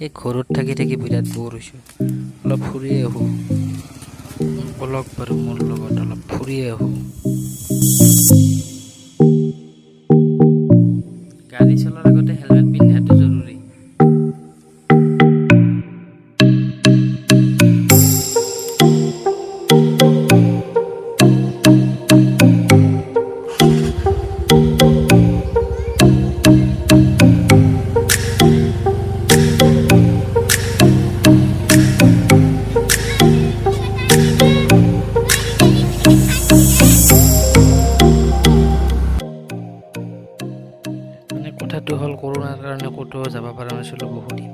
এই ঘৰত থাকি থাকি বিৰাট বৰ হৈছোঁ। অলপ ফুৰি আহোঁ, বলক বাৰু মোৰ লগত অলপ ফুৰি আহোঁ। গাড়ী চলাৰ আগতে হেলমেট পিন্ধাটো জৰুৰী। কথাটো হ'ল কৰোণাৰ কাৰণে ক'তো যাব পৰা নাছিলোঁ বহুত দিন।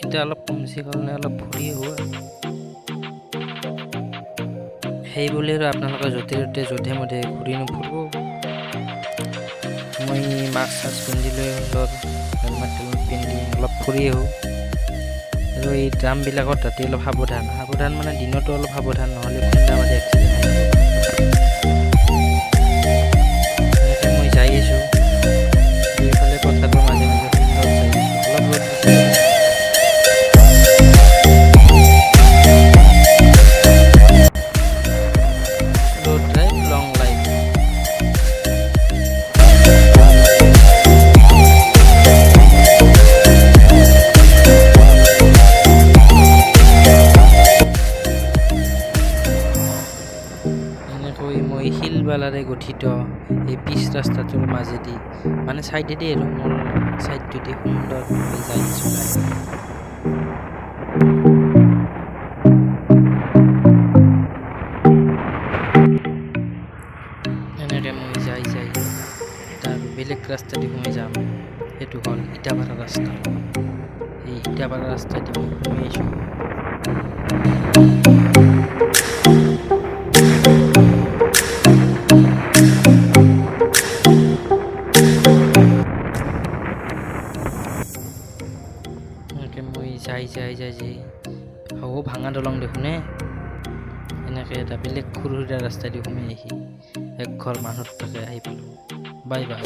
এতিয়া অলপ কমছে কাৰণে অলপ ফুৰি আহোঁ আৰু সেই বুলি আৰু আপোনালোকে য'তে ত'তে যধে মধে ঘূৰি নুফুৰিব। মই মাস্ক চাস্ক পিন্ধি লৈ হেলমেট পিন্ধি অলপ ফুৰি আহোঁ। আৰু এই ড্ৰামবিলাকত ৰাতি অলপ সাৱধান মানে দিনতো অলপ সাৱধান, নহ'লে খুন্দা মাৰি এক্সিডেণ্ট হৈ যাব। এনেকৈ মই যাই আছোঁ দুইফালে পথাৰৰ মাজে মাজে সুন্দৰ যাই আছোঁ। অলপ ৰ'দ দিছে। Slow drive, long life. এনেকৈ মই শিলবালাৰে গঠিত এই পিচ ৰাস্তাটোৰ মাজেদি মানে চাইডেদি আৰু মোৰ চাইডটোদি সুন্দৰভাৱে যাই আছোঁ। এনেকৈ মই যাই তাৰ বেলেগ ৰাস্তা দি সোমাই যাম। সেইটো হ'ল ইটাপাৰা ৰাস্তা। এই ইটাপাৰা ৰাস্তা দি মই সোমাই আছোঁ। এনেকৈ মই যাই হ'ব ভাঙা দলং দেখোনে। এনেকৈ এটা বেলেগ সৰু সুৰা ৰাস্তা দি সোমাই আহি এক ঘৰ মানুহ তাতে আহি পালোঁ। Bye bye.